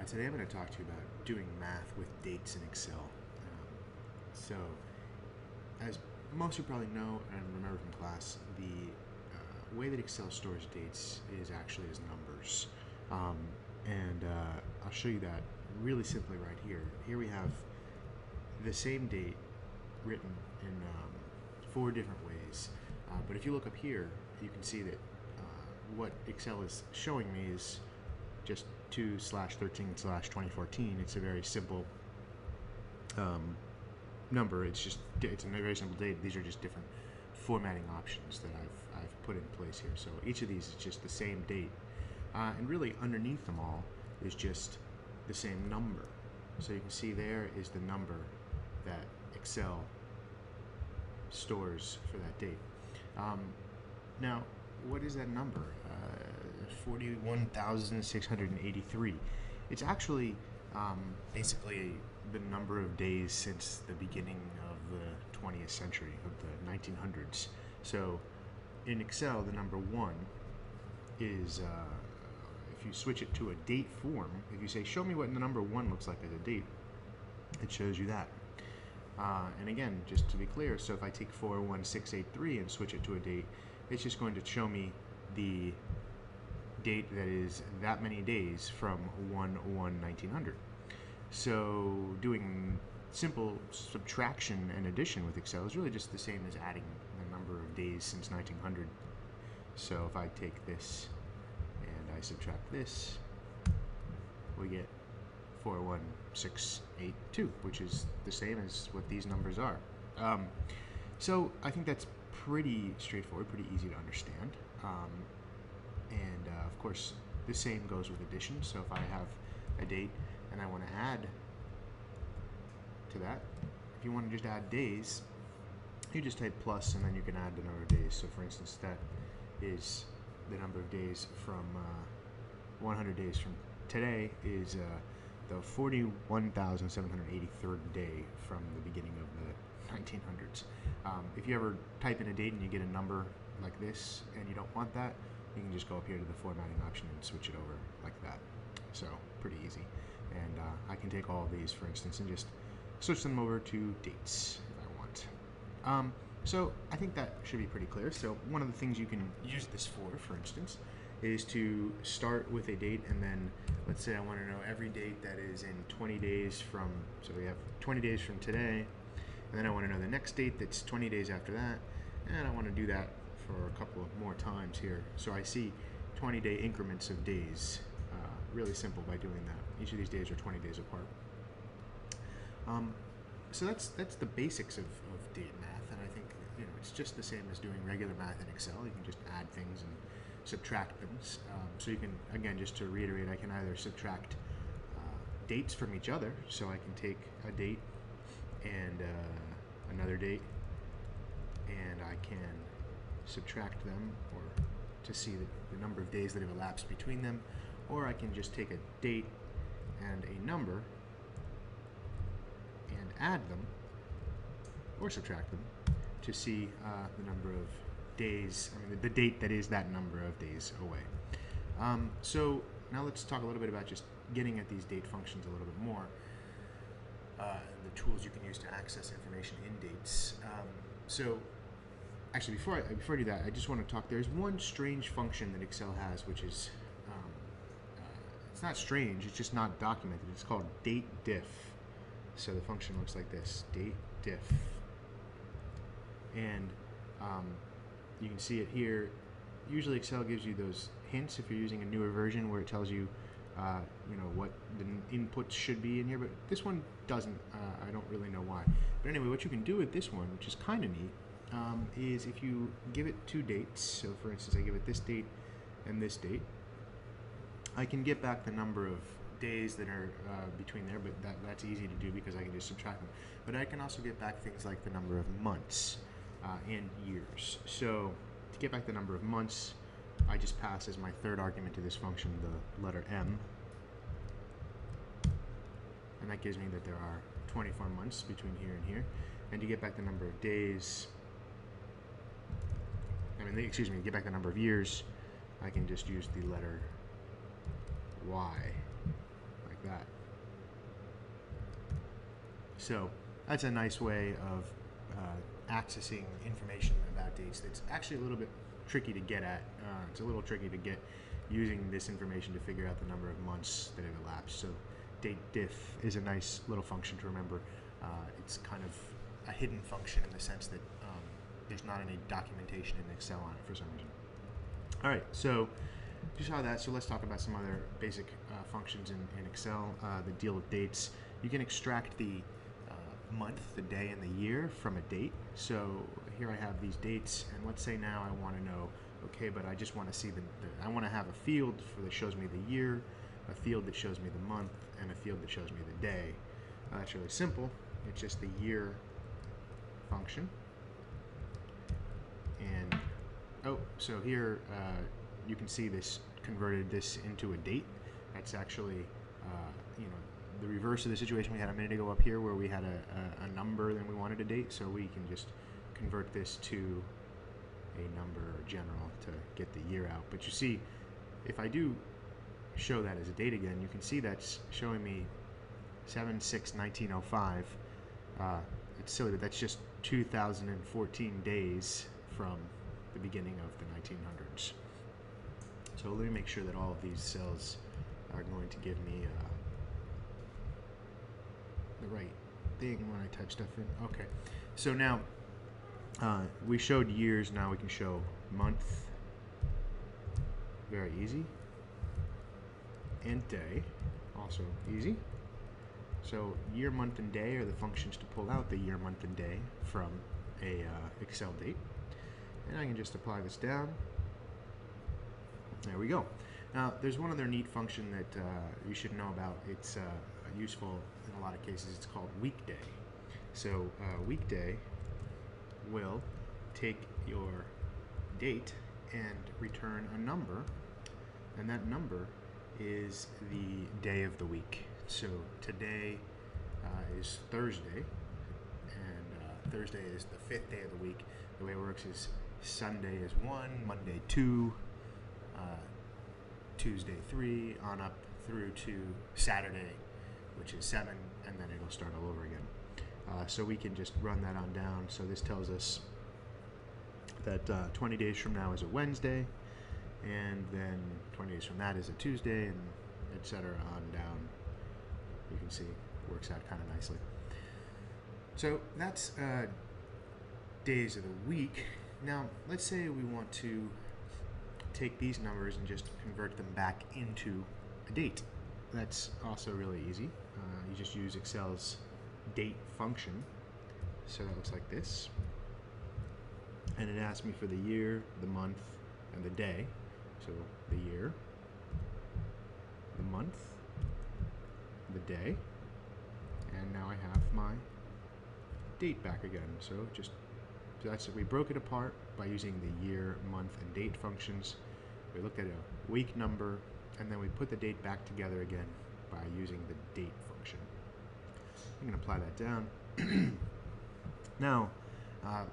Today I'm going to talk to you about doing math with dates in Excel. So, as most of you probably know and remember from class, the way that Excel stores dates is actually as numbers. I'll show you that really simply right here. Here we have the same date written in four different ways. But if you look up here, you can see that what Excel is showing me is just 2/13/2014. It's a very simple number. It's a very simple date. These are just different formatting options that I've put in place here. So each of these is just the same date, and really underneath them all is just the same number. So you can see there is the number that Excel stores for that date. Now, what is that number? 41,683. It's actually basically the number of days since the beginning of the 20th century, of the 1900s. So in Excel, the number 1 is, if you switch it to a date form, if you say, show me what the number 1 looks like as a date, it shows you that. And again, just to be clear, so if I take 41683 and switch it to a date, it's just going to show me the date that is that many days from 1/1/1900. So doing simple subtraction and addition with Excel is really just the same as adding the number of days since 1900. So if I take this and I subtract this, we get 41682, which is the same as what these numbers are. So I think that's pretty straightforward, pretty easy to understand. Of course, the same goes with addition. So if I have a date and I want to add to that, if you want to just add days, you just type plus and then you can add the number of days. So for instance, that is the number of days from 100 days from today is the 41,783rd day from the beginning of the 1900s. If you ever type in a date and you get a number like this and you don't want that, you can just go up here to the formatting option and switch it over like that. So pretty easy. And I can take all of these, for instance, and just switch them over to dates if I want. So I think that should be pretty clear. So one of the things you can use this for instance, is to start with a date, and then let's say I want to know every date that is in 20 days from, so we have 20 days from today, and then I want to know the next date that's 20 days after that, and I want to do that for a couple of more times here. So I see 20-day increments of days. Really simple by doing that. Each of these days are 20 days apart. So that's the basics of date math, and I think it's just the same as doing regular math in Excel. You can just add things and subtract things. So you can, again, just to reiterate, I can either subtract dates from each other, so I can take a date and another date, and I can subtract them or to see the number of days that have elapsed between them, or I can just take a date and a number and add them or subtract them to see the number of days, the date that is that number of days away. So now let's talk a little bit about just getting at these date functions a little bit more, the tools you can use to access information in dates. So actually, before I do that, I just want to talk. There's one strange function that Excel has, which is it's not strange. It's just not documented. It's called date diff. So the function looks like this: date diff, and you can see it here. Usually, Excel gives you those hints if you're using a newer version, where it tells you, what the inputs should be in here. But this one doesn't. I don't really know why. But anyway, what you can do with this one, which is kind of neat, is if you give it two dates, so for instance I give it this date and this date, I can get back the number of days that are between there, but that's easy to do because I can just subtract them. But I can also get back things like the number of months and years. So to get back the number of months, I just pass as my third argument to this function the letter M, and that gives me that there are 24 months between here and here. And to get back the number of days, to get back the number of years, I can just use the letter Y, like that. So that's a nice way of accessing information about dates that's actually a little bit tricky to get at. It's a little tricky to get using this information to figure out the number of months that have elapsed. So date diff is a nice little function to remember. It's kind of a hidden function in the sense that there's not any documentation in Excel on it for some reason. All right, so you saw that, so let's talk about some other basic functions in Excel that deal with dates. You can extract the month, the day, and the year from a date. So here I have these dates, and let's say now I want to know, okay, but I just want to see I want to have a field that shows me the year, a field that shows me the month, and a field that shows me the day. That's really simple. It's just the year function. And so here you can see this converted this into a date. That's actually the reverse of the situation we had a minute ago up here, where we had a number then we wanted a date. So we can just convert this to a number general to get the year out. But you see, if I do show that as a date again, you can see that's showing me 7/6/1905. It's silly, but that's just 2014 days from the beginning of the 1900s. So let me make sure that all of these cells are going to give me the right thing when I type stuff in. Okay, so now we showed years, now we can show month. Very easy. And day, also easy. So year, month, and day are the functions to pull out the year, month, and day from a Excel date. And I can just apply this down. There we go. Now, there's one other neat function that you should know about. It's useful in a lot of cases. It's called weekday. So weekday will take your date and return a number, and that number is the day of the week. So today is Thursday, and Thursday is the 5th day of the week. The way it works is Sunday is 1, Monday 2, Tuesday 3, on up through to Saturday, which is 7, and then it'll start all over again. So we can just run that on down. So this tells us that 20 days from now is a Wednesday, and then 20 days from that is a Tuesday, and etc. on down. You can see it works out kind of nicely. So that's days of the week. Now let's say we want to take these numbers and just convert them back into a date. That's also really easy. You just use Excel's date function. So that looks like this. And it asks me for the year, the month, and the day. So the year, the month, the day, and now I have my date back again. So we broke it apart by using the year, month, and date functions. We looked at a week number, and then we put the date back together again by using the date function. I'm going to apply that down. Now,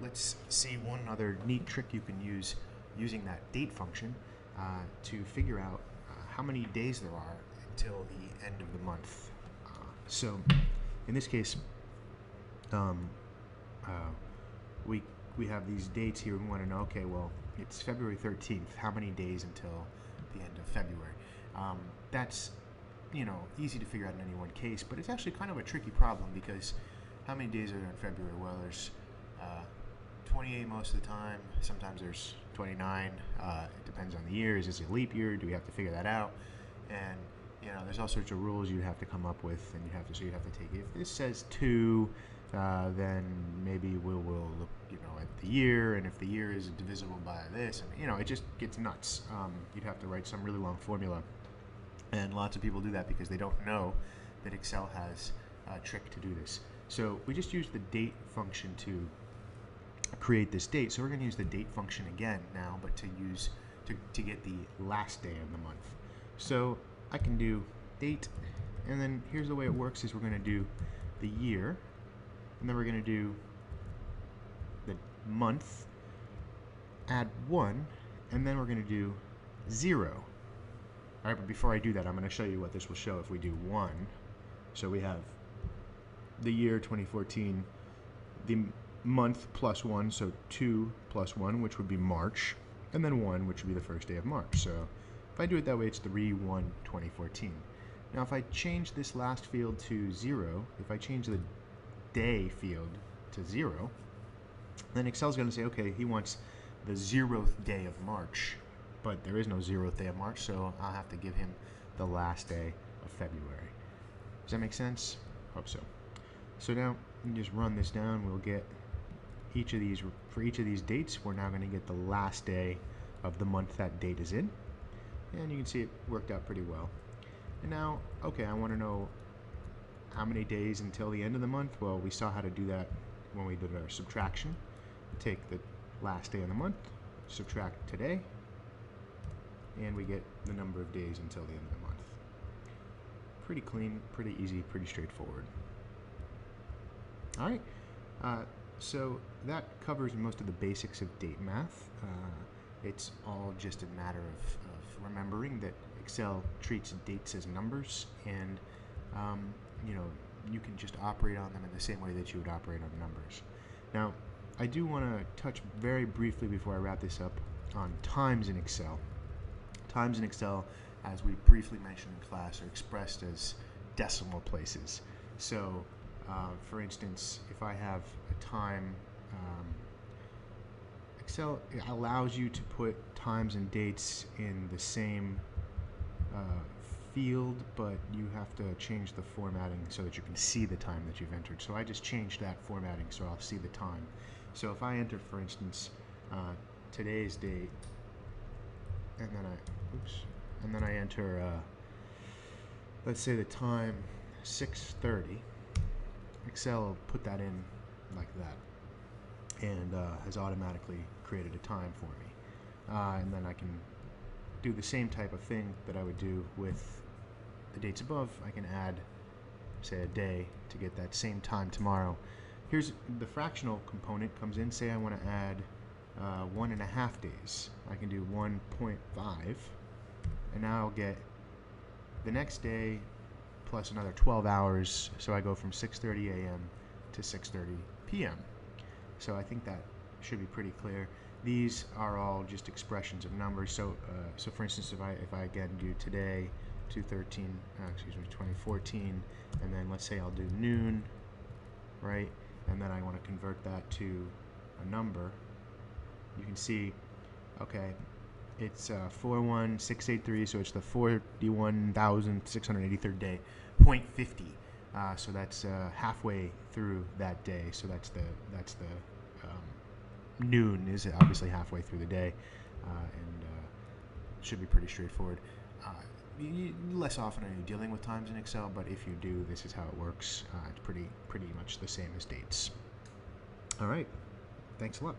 let's see one other neat trick you can use using that date function to figure out how many days there are until the end of the month. So, in this case, we have these dates here. We want to know, okay, well, it's February 13th. How many days until the end of February? That's, easy to figure out in any one case, but it's actually kind of a tricky problem because how many days are there in February? Well, there's 28 most of the time. Sometimes there's 29. It depends on the year. Is this a leap year? Do we have to figure that out? And there's all sorts of rules you have to come up with, and you have to take. If this says 2, then maybe we'll look, at the year, and if the year is divisible by this, and it just gets nuts. You'd have to write some really long formula, and lots of people do that because they don't know that Excel has a trick to do this. So we just use the date function to create this date. So we're going to use the date function again now, but to get the last day of the month. So I can do date, and then here's the way it works is we're going to do the year, and then we're going to do the month, add 1, and then we're going to do 0. All right, but before I do that, I'm going to show you what this will show if we do 1. So we have the year 2014, the month plus 1, so 2 plus 1, which would be March, and then 1, which would be the first day of March. So if I do it that way, it's 3/1/2014. Now if I change this last field to 0, if I change the day field to 0, then Excel's going to say, okay, he wants the 0th day of March, but there is no 0th day of March, so I'll have to give him the last day of February. Does that make sense? Hope so. So now you just run this down. We'll get each of these, for each of these dates, we're now going to get the last day of the month that date is in. And you can see it worked out pretty well. And now, okay, I want to know how many days until the end of the month. Well, we saw how to do that when we did our subtraction. Take the last day of the month, subtract today, and we get the number of days until the end of the month. Pretty clean, pretty easy, pretty straightforward. All right, so that covers most of the basics of date math. It's all just a matter of remembering that Excel treats dates as numbers, and you know, you can just operate on them in the same way that you would operate on numbers. Now, I do want to touch very briefly before I wrap this up on times in Excel. Times in Excel, as we briefly mentioned in class, are expressed as decimal places. So, for instance, if I have a time, Excel allows you to put times and dates in the same field, but you have to change the formatting so that you can see the time that you've entered. So I just changed that formatting so I'll see the time. So if I enter, for instance, today's date, and then I enter, let's say the time 6:30, Excel will put that in like that, and has automatically created a time for me. And then I can do the same type of thing that I would do with the dates above. I can add, say, a day to get that same time tomorrow. Here's the fractional component comes in. Say I want to add 1.5 days. I can do 1.5, and now I'll get the next day plus another 12 hours. So I go from 6:30 a.m. to 6:30 p.m. So I think that should be pretty clear. These are all just expressions of numbers. So, for instance, if I again do today, 2014, and then let's say I'll do noon, right? And then I want to convert that to a number. You can see, okay, it's 41683, so it's the 41,683rd day, 0.50. So that's halfway through that day. So that's the noon is obviously halfway through the day, and should be pretty straightforward. Less often are you dealing with times in Excel, but if you do, this is how it works. It's pretty much the same as dates. All right, thanks a lot.